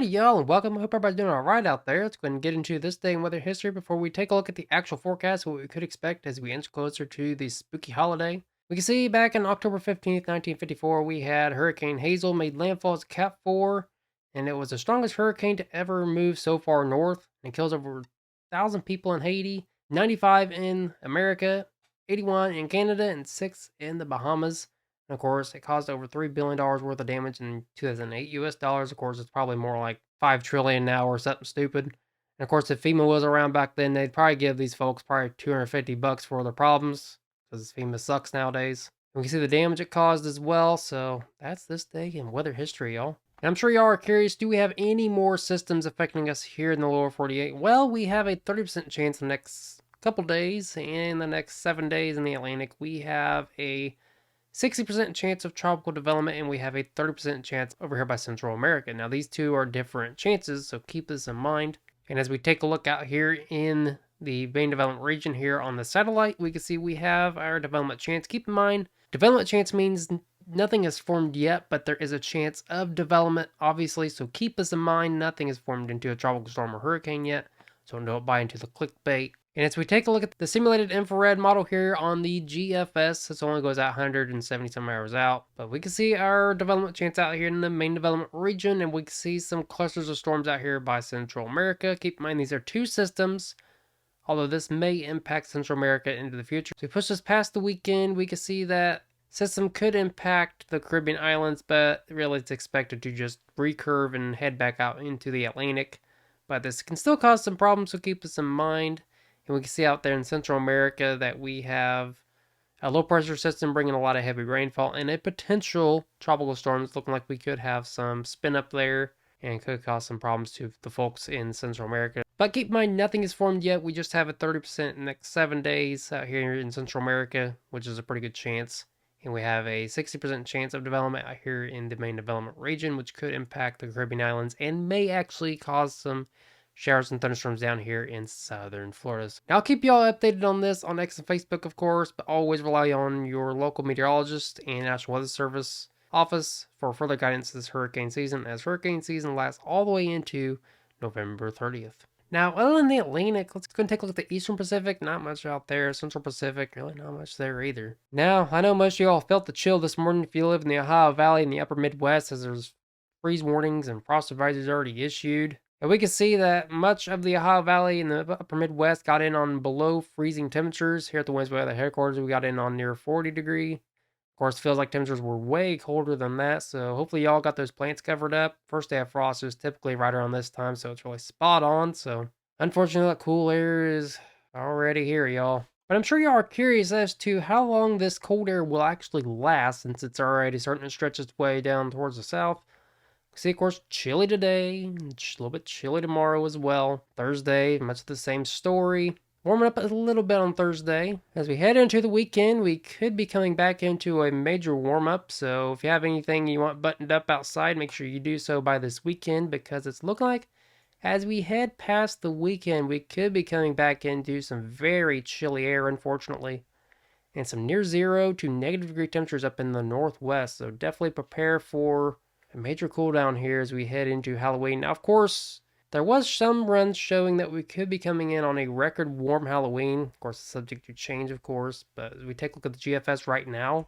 Howdy, y'all, and welcome. I hope everybody's doing all right out there. Let's go ahead and get into this day in weather history before we take a look at the actual forecast, what we could expect as we inch closer to the spooky holiday. We can see back on October 15th, 1954, we had Hurricane Hazel made landfall as Cat 4, and it was the strongest hurricane to ever move so far north, and it kills over 1,000 people in Haiti, 95 in America, 81 in Canada, and 6 in the Bahamas. And of course, it caused over $3 billion worth of damage in 2008 US dollars. Of course, it's probably more like 5 trillion now or something stupid. And of course, if FEMA was around back then, they'd probably give these folks probably $250 for their problems because FEMA sucks nowadays. We can see the damage it caused as well. So that's this day in weather history, y'all. And I'm sure y'all are curious, do we have any more systems affecting us here in the lower 48? Well, we have a 30% chance the next couple days, and the next 7 days in the Atlantic, we have a 60% chance of tropical development, and we have a 30% chance over here by Central America. Now, these two are different chances, so keep this in mind. And as we take a look out here in the main development region here on the satellite, we can see we have our development chance. Keep in mind, development chance means nothing is formed yet, but there is a chance of development, obviously, so keep this in mind. Nothing is formed into a tropical storm or hurricane yet, so don't buy into the clickbait. And as we take a look at the simulated infrared model here on the GFS, this only goes out 170 some hours out, but we can see our development chance out here in the main development region, and we can see some clusters of storms out here by Central America. Keep in mind these are two systems, although this may impact Central America into the future. So we push this past the weekend, we can see that system could impact the Caribbean islands, but really it's expected to just recurve and head back out into the Atlantic. But this can still cause some problems, so keep this in mind. And we can see out there in Central America that we have a low pressure system bringing a lot of heavy rainfall and a potential tropical storm. It's looking like we could have some spin up there and could cause some problems to the folks in Central America. But keep in mind, nothing is formed yet. We just have a 30% in the next 7 days out here in Central America, which is a pretty good chance. And we have a 60% chance of development out here in the main development region, which could impact the Caribbean islands and may actually cause some showers and thunderstorms down here in southern Florida. Now, I'll keep y'all updated on this on X and Facebook, of course, but always rely on your local meteorologist and National Weather Service office for further guidance this hurricane season, as hurricane season lasts all the way into November 30th. Now, other than the Atlantic, let's go and take a look at the Eastern Pacific. Not much out there. Central Pacific, really not much there either. Now, I know most of y'all felt the chill this morning if you live in the Ohio Valley in the upper Midwest, as there's freeze warnings and frost advisories already issued. And we can see that much of the Ohio Valley and the upper Midwest got in on below freezing temperatures. Here at the Winds Weather headquarters, we got in on near 40 degree. Of course, it feels like temperatures were way colder than that, so hopefully y'all got those plants covered up. First day of frost is typically right around this time, so it's really spot on. So unfortunately, that cool air is already here, y'all. But I'm sure y'all are curious as to how long this cold air will actually last, since it's already starting to stretch its way down towards the south. See, of course, chilly today, a little bit chilly tomorrow as well. Thursday, much the same story. Warming up a little bit on Thursday. As we head into the weekend, we could be coming back into a major warm-up, so if you have anything you want buttoned up outside, make sure you do so by this weekend, because it's looking like as we head past the weekend, we could be coming back into some very chilly air, unfortunately, and some near zero to negative degree temperatures up in the northwest, so definitely prepare for a major cool down here as we head into Halloween. Now, of course, there was some runs showing that we could be coming in on a record warm Halloween. Of course, it's subject to change, of course, but as we take a look at the GFS right now,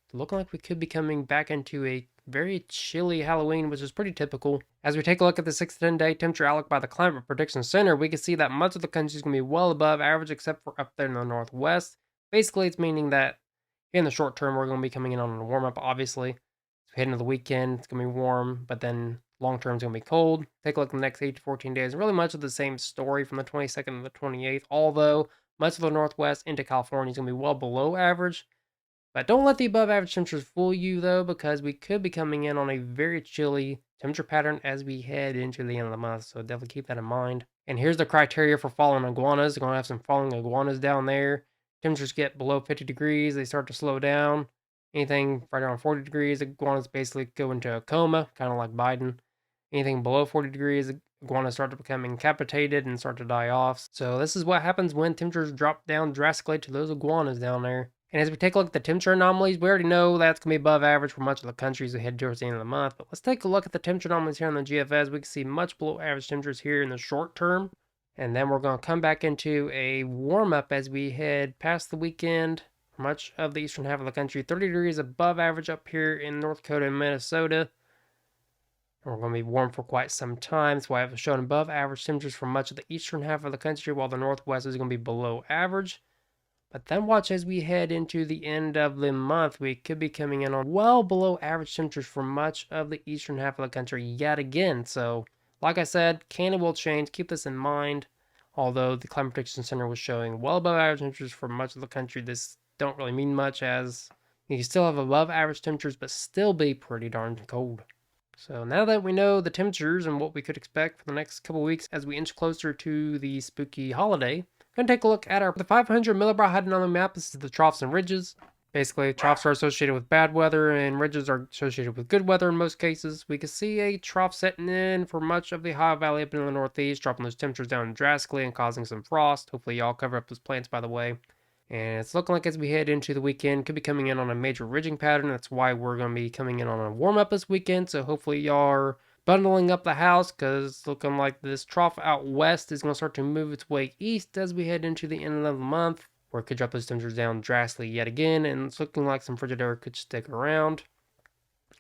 it's looking like we could be coming back into a very chilly Halloween, which is pretty typical. As we take a look at the 6 to 10 day temperature outlook by the Climate Prediction Center, we can see that much of the country is going to be well above average, except for up there in the northwest. Basically, it's meaning that in the short term, we're going to be coming in on a warm up, obviously. Heading into the weekend, it's going to be warm, but then long term, it's going to be cold. Take a look at the next 8 to 14 days. Really much of the same story from the 22nd to the 28th, although much of the Northwest into California is going to be well below average. But don't let the above average temperatures fool you, though, because we could be coming in on a very chilly temperature pattern as we head into the end of the month. So definitely keep that in mind. And here's the criteria for falling iguanas. They're going to have some falling iguanas down there. Temperatures get below 50 degrees, they start to slow down. Anything right around 40 degrees, iguanas basically go into a coma, kind of like Biden. Anything below 40 degrees, iguanas start to become incapacitated and start to die off. So this is what happens when temperatures drop down drastically to those iguanas down there. And as we take a look at the temperature anomalies, we already know that's going to be above average for much of the country as we head towards the end of the month. But let's take a look at the temperature anomalies here on the GFS. We can see much below average temperatures here in the short term. And then we're going to come back into a warm up as we head past the weekend. For much of the eastern half of the country, 30 degrees above average up here in North Dakota and Minnesota. And we're going to be warm for quite some time. So I have shown above average temperatures for much of the eastern half of the country, while the northwest is going to be below average. But then watch as we head into the end of the month, we could be coming in on well below average temperatures for much of the eastern half of the country yet again. So, like I said, can and will change. Keep this in mind. Although the Climate Prediction Center was showing well above average temperatures for much of the country, this don't really mean much, as you can still have above average temperatures but still be pretty darn cold. So now that we know the temperatures and what we could expect for the next couple weeks as we inch closer to the spooky holiday, I'm going to take a look at the 500 millibrow hydronomic map. This is the troughs and ridges. Basically, troughs are associated with bad weather and ridges are associated with good weather in most cases. We can see a trough setting in for much of the Ohio Valley up in the northeast, dropping those temperatures down drastically and causing some frost. Hopefully y'all cover up those plants, by the way. And it's looking like as we head into the weekend, could be coming in on a major ridging pattern. That's why we're going to be coming in on a warm up this weekend. So hopefully y'all are bundling up the house, because it's looking like this trough out west is going to start to move its way east as we head into the end of the month, where it could drop those temperatures down drastically yet again. And it's looking like some frigid air could stick around.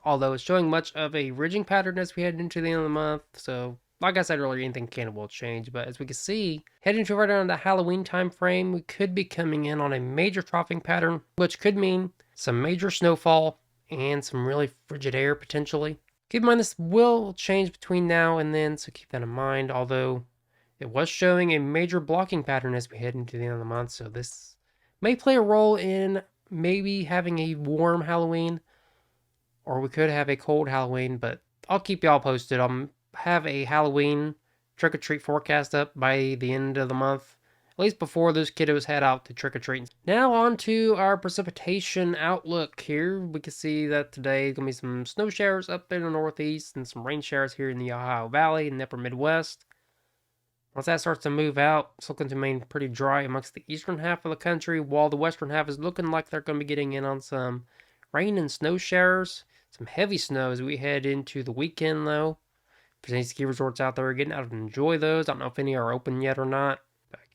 Although it's showing much of a ridging pattern as we head into the end of the month. So like I said earlier, anything can and will change, but as we can see, heading to right around the Halloween time frame, we could be coming in on a major troughing pattern, which could mean some major snowfall and some really frigid air potentially. Keep in mind this will change between now and then, so keep that in mind, although it was showing a major blocking pattern as we head into the end of the month, so this may play a role in maybe having a warm Halloween, or we could have a cold Halloween, but I'll keep y'all posted. Have a Halloween trick-or-treat forecast up by the end of the month, at least before those kiddos head out to trick-or-treat. Now on to our precipitation outlook here. We can see that today is going to be some snow showers up in the northeast and some rain showers here in the Ohio Valley and the upper Midwest. Once that starts to move out, it's looking to remain pretty dry amongst the eastern half of the country, while the western half is looking like they're going to be getting in on some rain and snow showers. Some heavy snow as we head into the weekend, though. If there's any ski resorts out there, getting out and enjoy those. I don't know if any are open yet or not.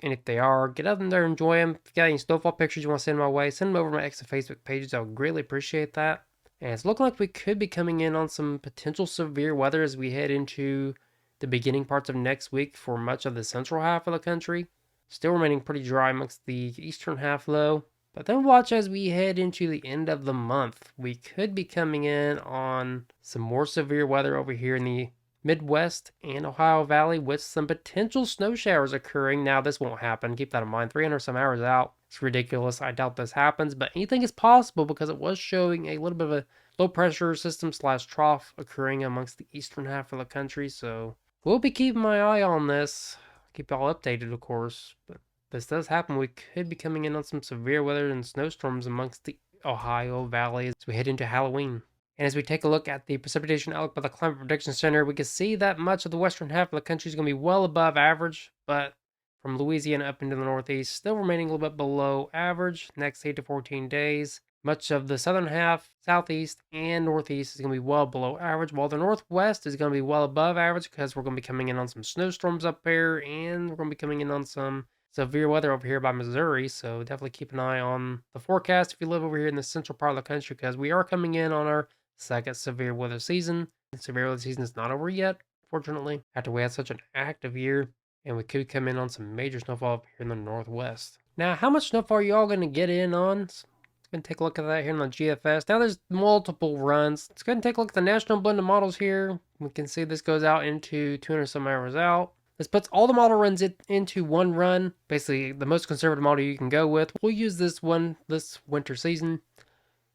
And if they are, get out there and enjoy them. If you got any snowfall pictures you want to send my way, send them over to my X and Facebook pages. I would greatly appreciate that. And it's looking like we could be coming in on some potential severe weather as we head into the beginning parts of next week for much of the central half of the country. Still remaining pretty dry amongst the eastern half, though. But then watch as we head into the end of the month. We could be coming in on some more severe weather over here in the Midwest and Ohio Valley, with some potential snow showers occurring. Now, this won't happen. Keep that in mind. 300 some hours out. It's ridiculous. I doubt this happens, but anything is possible because it was showing a little bit of a low pressure system / trough occurring amongst the eastern half of the country. So we'll be keeping my eye on this. Keep y'all updated, of course. But if this does happen, we could be coming in on some severe weather and snowstorms amongst the Ohio Valley as we head into Halloween. And as we take a look at the precipitation outlook by the Climate Prediction Center, we can see that much of the western half of the country is going to be well above average, but from Louisiana up into the northeast, still remaining a little bit below average next 8 to 14 days. Much of the southern half, southeast, and northeast is going to be well below average, while the northwest is going to be well above average because we're going to be coming in on some snowstorms up there, and we're going to be coming in on some severe weather over here by Missouri. So definitely keep an eye on the forecast if you live over here in the central part of the country, because we are coming in on our second severe weather season. The severe weather season is not over yet, fortunately, after we had such an active year, and we could come in on some major snowfall up here in the northwest. Now, how much snowfall are y'all going to get in on? Let's go and take a look at that here on the GFS. Now, there's multiple runs. Let's go ahead and take a look at the National Blended Models here. We can see this goes out into 200 some hours out. This puts all the model runs into one run, basically the most conservative model you can go with. We'll use this one this winter season.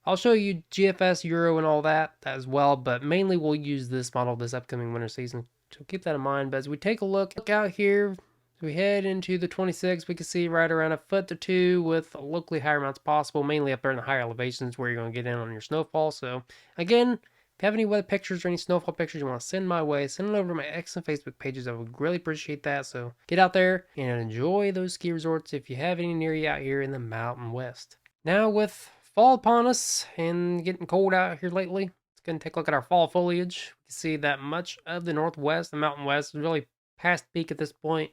I'll show you GFS, Euro, and all that as well, but mainly we'll use this model this upcoming winter season. So keep that in mind. But as we take a look out here, as we head into the 26th, we can see right around a foot to 2 with locally higher amounts possible, mainly up there in the higher elevations where you're going to get in on your snowfall. So again, if you have any weather pictures or any snowfall pictures you want to send my way, send it over to my X and Facebook pages. I would really appreciate that. So get out there and enjoy those ski resorts if you have any near you out here in the Mountain West. Now with fall upon us and getting cold out here lately, let's go and take a look at our fall foliage. We can see that much of the northwest, the mountain west, is really past peak at this point.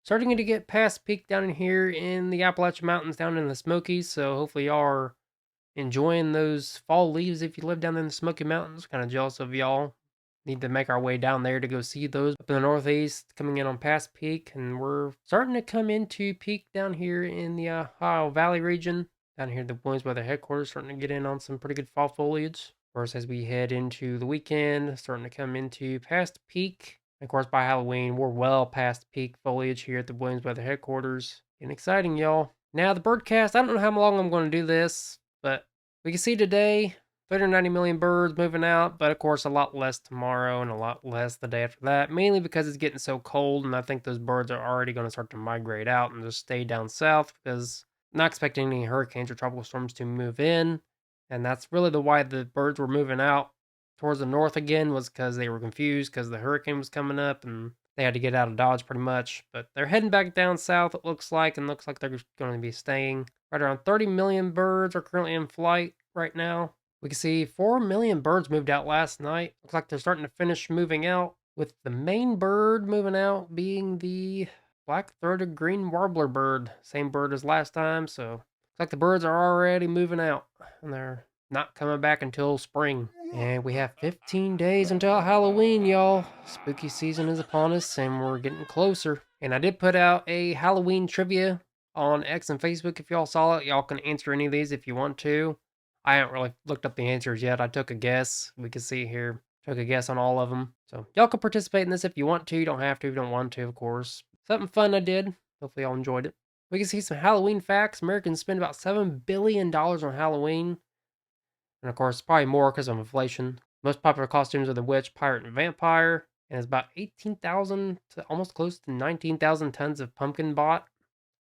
Starting to get past peak down in here in the Appalachian Mountains, down in the Smokies. So hopefully y'all are enjoying those fall leaves if you live down in the Smoky Mountains. Kind of jealous of y'all. Need to make our way down there to go see those up in the northeast, coming in on past peak, and we're starting to come into peak down here in the Ohio Valley region. Down here at the Williams Weather headquarters, starting to get in on some pretty good fall foliage. Of course, as we head into the weekend, starting to come into past peak. Of course, by Halloween, we're well past peak foliage here at the Williams Weather headquarters. Getting exciting, y'all. Now, the birdcast, I don't know how long I'm going to do this, but we can see today 390 million birds moving out, but of course, a lot less tomorrow and a lot less the day after that, mainly because it's getting so cold, and I think those birds are already going to start to migrate out and just stay down south because I'm not expecting any hurricanes or tropical storms to move in. And that's really the why the birds were moving out towards the north again, was because they were confused because the hurricane was coming up and they had to get out of Dodge pretty much. But they're heading back down south, it looks like, and looks like they're going to be staying. Right around 30 million birds are currently in flight right now. We can see 4 million birds moved out last night. Looks like they're starting to finish moving out, with the main bird moving out being the black-throated green warbler bird. Same bird as last time, so looks like the birds are already moving out, and they're not coming back until spring. And we have 15 days until Halloween, y'all. Spooky season is upon us, and we're getting closer. And I did put out a Halloween trivia on X and Facebook. If y'all saw it, y'all can answer any of these if you want to. I haven't really looked up the answers yet. I took a guess. We can see here. Took a guess on all of them. So y'all can participate in this if you want to. You don't have to if you don't want to, of course. Something fun I did. Hopefully y'all enjoyed it. We can see some Halloween facts. Americans spend about $7 billion on Halloween. And of course, probably more because of inflation. Most popular costumes are the witch, pirate, and vampire. And it's about 18,000 to almost close to 19,000 tons of pumpkin bought,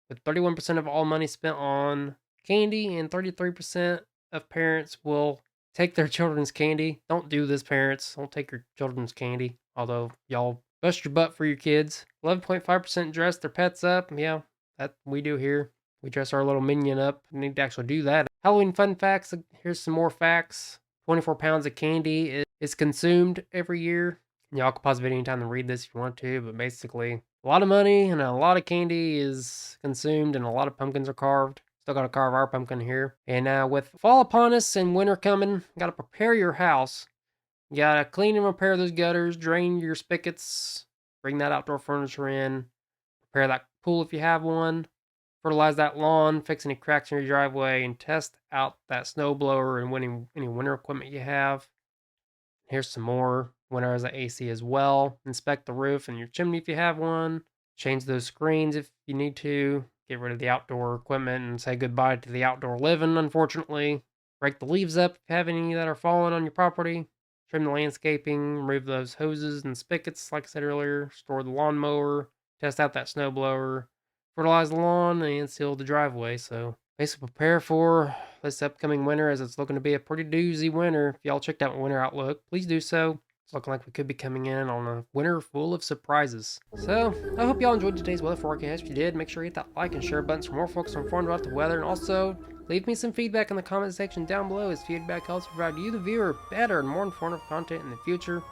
with 31% of all money spent on candy, and 33% of parents will take their children's candy. Don't do this, parents. Don't take your children's candy. Although y'all bust your butt for your kids. 11.5% dress their pets up. Yeah, that we do here. We dress our little minion up. We need to actually do that. Halloween fun facts. Here's some more facts. 24 pounds of candy is consumed every year. Y'all can pause the video anytime to read this if you want to, but basically, a lot of money and a lot of candy is consumed, and a lot of pumpkins are carved. Still got to carve our pumpkin here. And now with fall upon us and winter coming, got to prepare your house. You got to clean and repair those gutters, drain your spigots, bring that outdoor furniture in, prepare that pool if you have one, fertilize that lawn, fix any cracks in your driveway, and test out that snow blower and any winter equipment you have. Here's some more. Winterize the AC as well. Inspect the roof and your chimney if you have one. Change those screens if you need to. Get rid of the outdoor equipment and say goodbye to the outdoor living, unfortunately. Rake the leaves up if you have any that are falling on your property. Trim the landscaping. Remove those hoses and spigots, like I said earlier. Store the lawnmower. Test out that snow blower. Fertilize the lawn and seal the driveway. So basically prepare for this upcoming winter, as it's looking to be a pretty doozy winter. If y'all checked out my winter outlook, please do so. It's looking like we could be coming in on a winter full of surprises. So, I hope y'all enjoyed today's weather forecast. If you did, make sure you hit that like and share buttons for more folks informed about the weather. And also, leave me some feedback in the comment section down below, as feedback helps provide you, the viewer, better and more informative content in the future.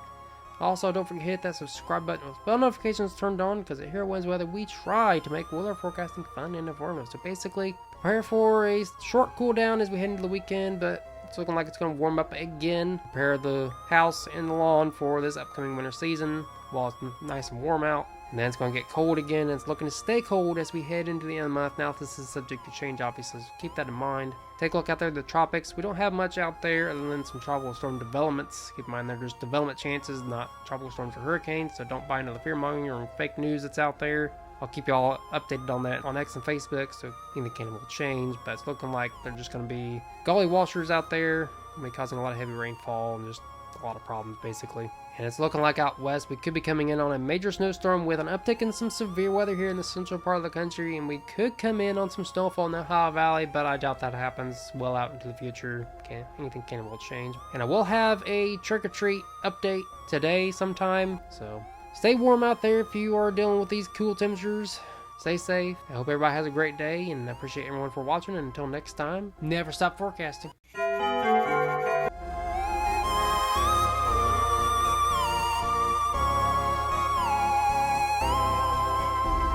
Also, don't forget to hit that subscribe button with bell notifications turned on, because at Here at Wednesday Weather, we try to make weather forecasting fun and informative. So basically, prepare for a short cool down as we head into the weekend, but it's looking like it's going to warm up again. Prepare the house and the lawn for this upcoming winter season while it's nice and warm out. And then it's going to get cold again, and it's looking to stay cold as we head into the end of the month. Now, this is subject to change, obviously, so keep that in mind. Take a look out there at the tropics. We don't have much out there other than some tropical storm developments. Keep in mind, they're just development chances, not tropical storms or hurricanes, so don't buy into the fear-mongering or fake news that's out there. I'll keep y'all updated on that on X and Facebook, so anything will change, but it's looking like they're just going to be gully washers out there, causing a lot of heavy rainfall and just a lot of problems, basically. And it's looking like out west we could be coming in on a major snowstorm with an uptick in some severe weather here in the central part of the country, and we could come in on some snowfall in the Ohio Valley, but I doubt that happens well out into the future. Anything will change. And I will have a trick-or-treat update today sometime, so stay warm out there if you are dealing with these cool temperatures. Stay safe. I hope everybody has a great day, and I appreciate everyone for watching. And until next time, never stop forecasting.